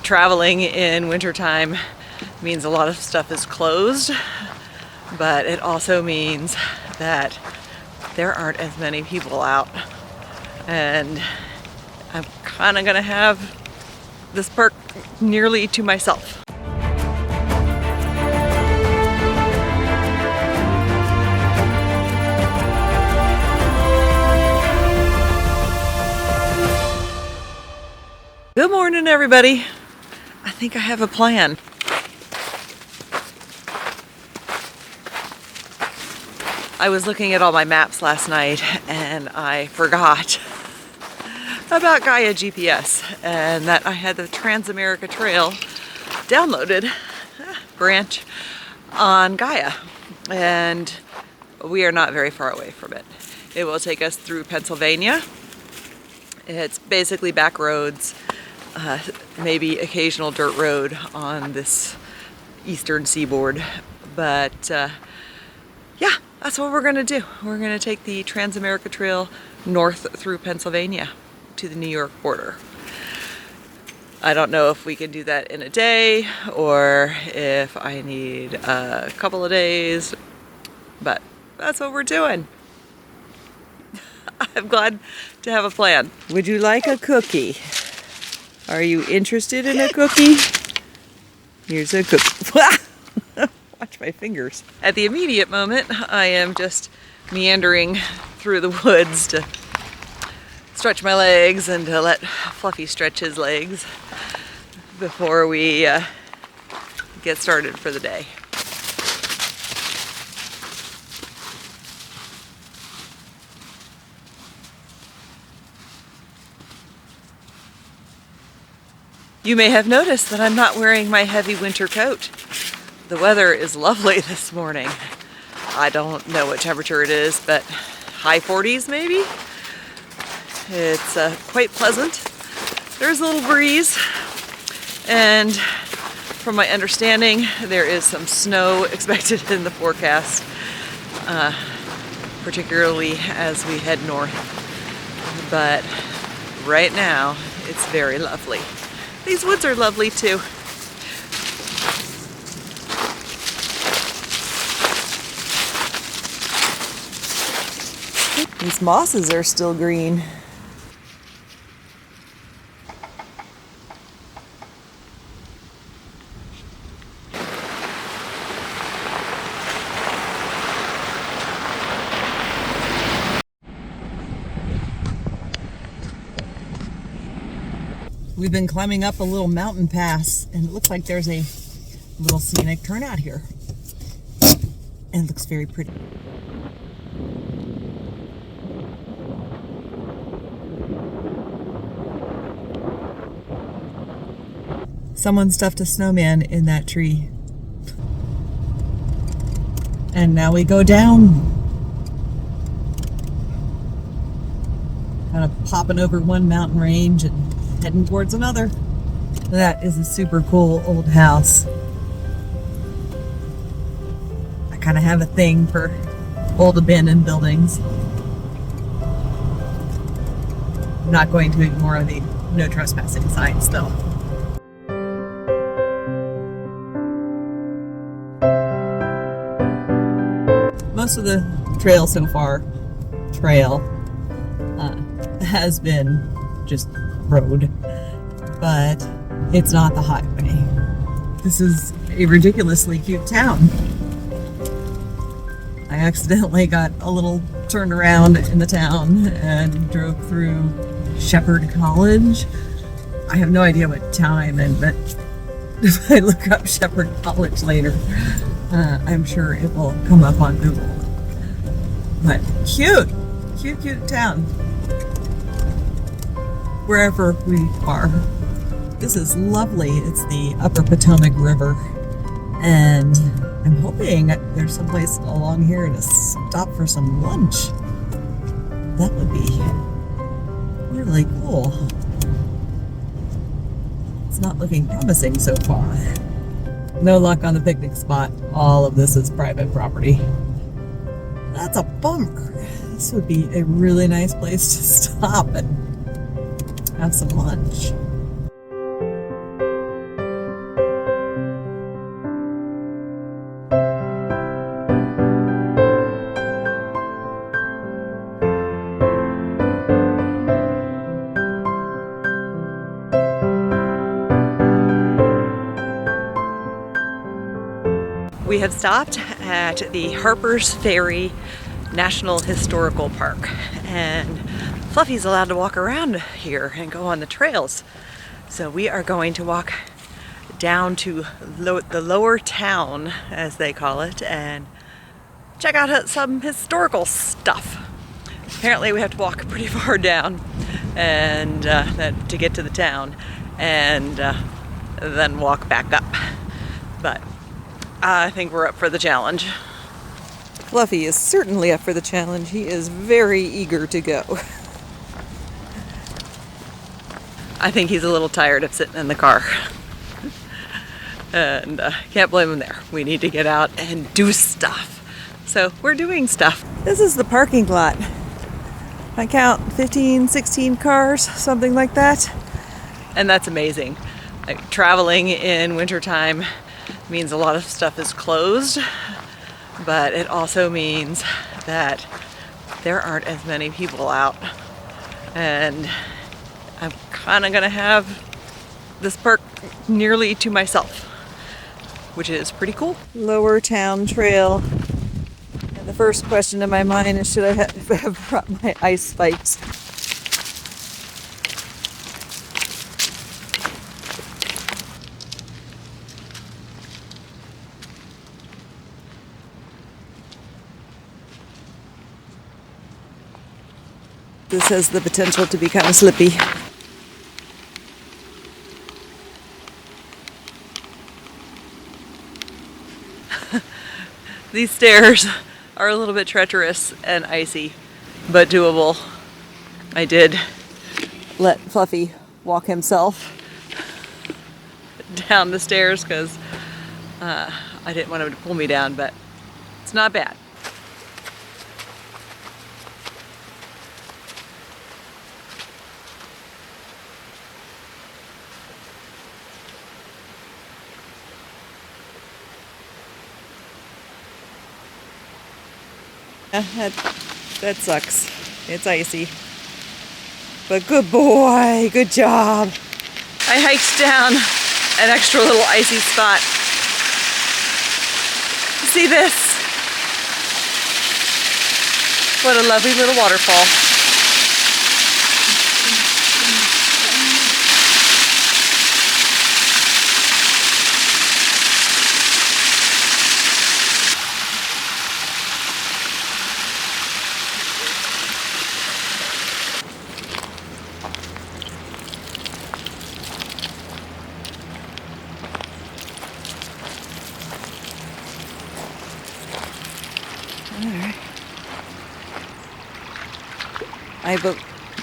Traveling in wintertime means a lot of stuff is closed, but it also means that there aren't as many people out, and I'm kind of gonna have this park nearly to myself. Good morning, everybody. I think I have a plan. I was looking at all my maps last night and I forgot about Gaia GPS and that I had the Trans-America Trail downloaded, branch on Gaia, and we are not very far away from it. It will take us through Pennsylvania. It's basically back roads, maybe occasional dirt road on this eastern seaboard, but yeah, that's what we're gonna do. We're gonna take the Trans-America Trail north through Pennsylvania to the New York border. I don't know if we can do that in a day or if I need a couple of days, but that's what we're doing. I'm glad to have a plan. Would you like a cookie? Are you interested in a cookie? Here's a cookie. Watch my fingers. At the immediate moment, I am just meandering through the woods to stretch my legs and to let Fluffy stretch his legs before we get started for the day. You may have noticed that I'm not wearing my heavy winter coat. The weather is lovely this morning. I don't know what temperature it is, but high 40s maybe? It's quite pleasant. There's a little breeze, and from my understanding, there is some snow expected in the forecast, particularly as we head north. But right now, it's very lovely. These woods are lovely too. These mosses are still green. We've been climbing up a little mountain pass, and it looks like there's a little scenic turnout here. And it looks very pretty. Someone stuffed a snowman in that tree. And now we go down. Kind of popping over one mountain range and heading towards another. That is a super cool old house. I kind of have a thing for old abandoned buildings. I'm not going to ignore the no trespassing signs though. Most of the trail so far, has been just road, but it's not the highway. This is a ridiculously cute town. I accidentally got a little turned around in the town and drove through Shepherd College. I have no idea what town I'm in, but if I look up Shepherd College later, I'm sure it will come up on Google. But cute town. Wherever we are. This is lovely. It's the Upper Potomac River, and I'm hoping there's someplace along here to stop for some lunch. That would be really cool. It's not looking promising so far. No luck on the picnic spot. All of this is private property. That's a bummer. This would be a really nice place to stop and have some lunch. We have stopped at the Harpers Ferry National Historical Park, and Fluffy's allowed to walk around here and go on the trails. So we are going to walk down to the lower town, as they call it, and check out some historical stuff. Apparently we have to walk pretty far down and to get to the town, and then walk back up. But I think we're up for the challenge. Fluffy is certainly up for the challenge. He is very eager to go. I think he's a little tired of sitting in the car. And can't blame him there. We need to get out and do stuff. So we're doing stuff. This is the parking lot. I count 15, 16 cars, something like that. And that's amazing. Like, traveling in wintertime means a lot of stuff is closed, but it also means that there aren't as many people out. And I'm kind of gonna have this park nearly to myself, which is pretty cool. Lower Town Trail. And the first question in my mind is, should I have brought my ice spikes? This has the potential to be kind of slippy. These stairs are a little bit treacherous and icy, but doable. I did let Fluffy walk himself down the stairs because I didn't want him to pull me down, but it's not bad. That sucks. It's icy. But good boy, good job. I hiked down an extra little icy spot. See this? What a lovely little waterfall.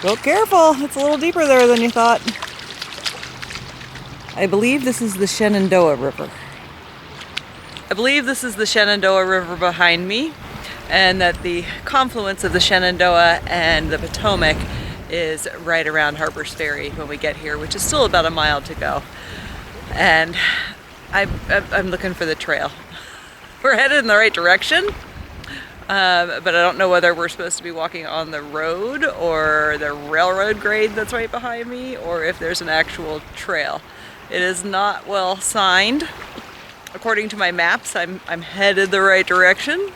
Go careful, it's a little deeper there than you thought. I believe this is the Shenandoah River. I believe this is the Shenandoah River behind me, and that the confluence of the Shenandoah and the Potomac is right around Harpers Ferry when we get here, which is still about a mile to go. And I'm looking for the trail. We're headed in the right direction. But I don't know whether we're supposed to be walking on the road or the railroad grade that's right behind me, or if there's an actual trail. It is not well signed. According to my maps, I'm headed the right direction,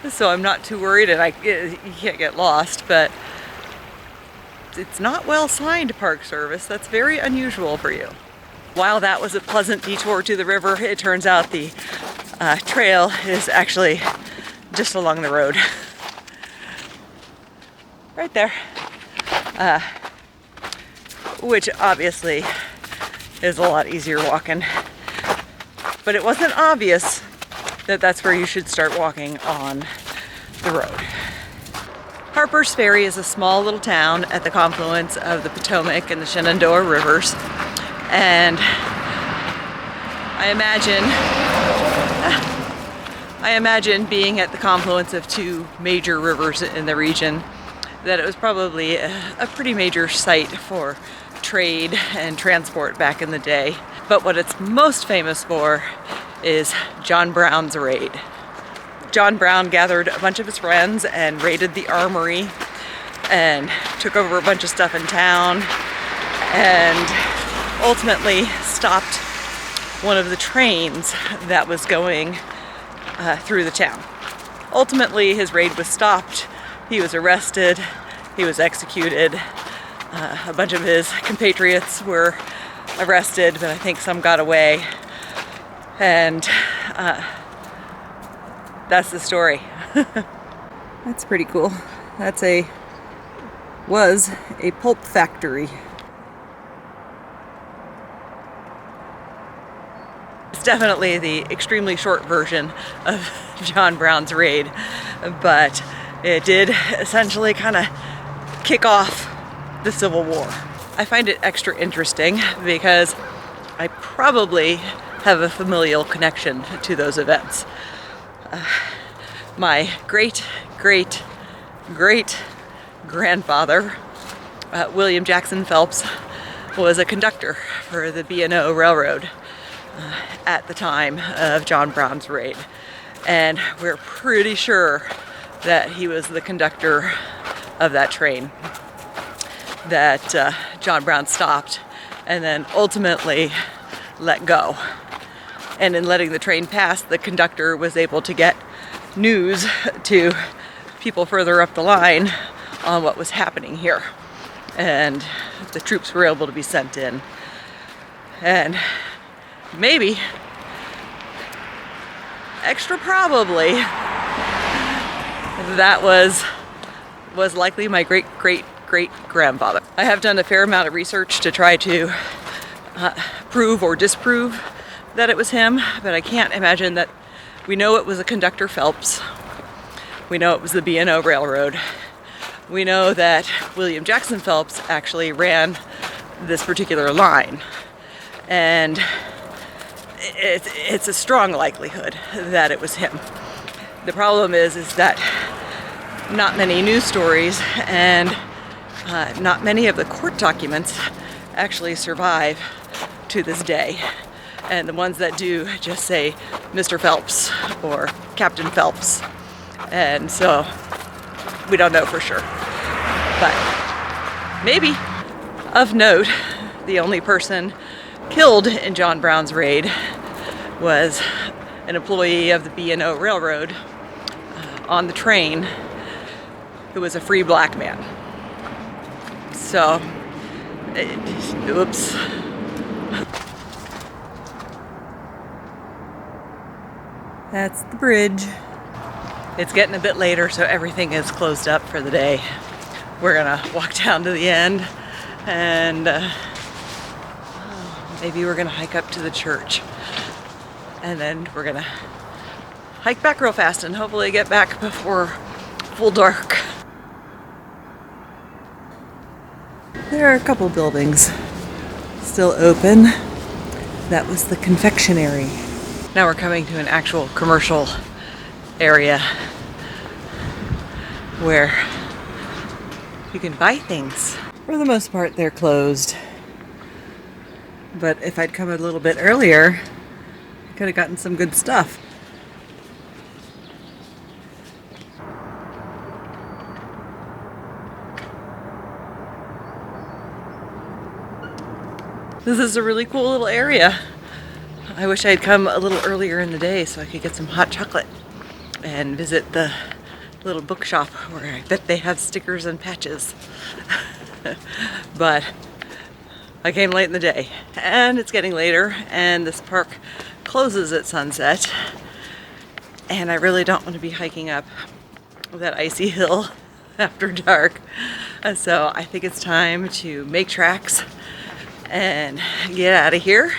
so I'm not too worried, and you can't get lost, but it's not well signed, Park Service. That's very unusual for you. While that was a pleasant detour to the river, it turns out the trail is actually just along the road. Right there. Which obviously is a lot easier walking. But it wasn't obvious that that's where you should start walking on the road. Harpers Ferry is a small little town at the confluence of the Potomac and the Shenandoah rivers. And I imagine being at the confluence of two major rivers in the region, that it was probably a pretty major site for trade and transport back in the day. But what it's most famous for is John Brown's raid. John Brown gathered a bunch of his friends and raided the armory and took over a bunch of stuff in town, and ultimately stopped one of the trains that was going through the town. Ultimately, his raid was stopped. He was arrested. He was executed. A bunch of his compatriots were arrested, but I think some got away. And that's the story. That's pretty cool. Was a pulp factory. It's definitely the extremely short version of John Brown's raid, but it did essentially kind of kick off the Civil War. I find it extra interesting because I probably have a familial connection to those events. My great grandfather, William Jackson Phelps, was a conductor for the B&O Railroad at the time of John Brown's raid. And we're pretty sure that he was the conductor of that train that John Brown stopped and then ultimately let go. And in letting the train pass, the conductor was able to get news to people further up the line on what was happening here. And the troops were able to be sent in. And maybe, extra probably, that was likely my great-great-great-grandfather. I have done a fair amount of research to try to prove or disprove that it was him, but I can't imagine that. We know it was a conductor Phelps. We know it was the B&O Railroad. We know that William Jackson Phelps actually ran this particular line. And it's a strong likelihood that it was him. The problem is that not many news stories and not many of the court documents actually survive to this day. And the ones that do just say Mr. Phelps or Captain Phelps. And so we don't know for sure. But maybe. Of note, the only person killed in John Brown's raid was an employee of the B&O Railroad on the train who was a free black man. So, oops. That's the bridge. It's getting a bit later, so everything is closed up for the day. We're gonna walk down to the end and maybe we're gonna hike up to the church. And then we're gonna hike back real fast and hopefully get back before full dark. There are a couple buildings still open. That was the confectionery. Now we're coming to an actual commercial area where you can buy things. For the most part, they're closed. But if I'd come a little bit earlier, I could have gotten some good stuff. This is a really cool little area. I wish I had come a little earlier in the day so I could get some hot chocolate and visit the little bookshop where I bet they have stickers and patches. But I came late in the day and it's getting later and this park closes at sunset and I really don't want to be hiking up that icy hill after dark. So I think it's time to make tracks and get out of here.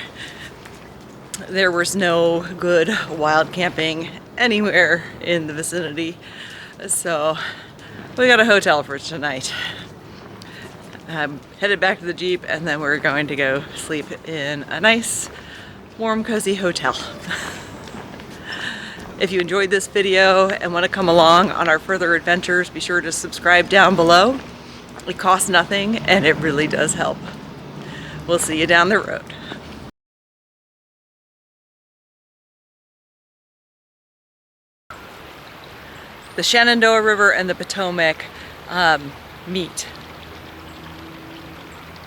There was no good wild camping anywhere in the vicinity, so we got a hotel for tonight. I'm headed back to the Jeep and then we're going to go sleep in a nice, warm, cozy hotel. If you enjoyed this video and want to come along on our further adventures, be sure to subscribe down below. It costs nothing and it really does help. We'll see you down the road. The Shenandoah River and the Potomac meet.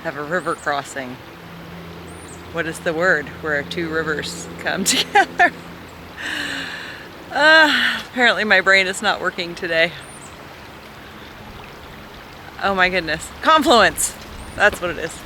Have a river crossing. What is the word where two rivers come together? Apparently my brain is not working today. Oh my goodness. Confluence! That's what it is.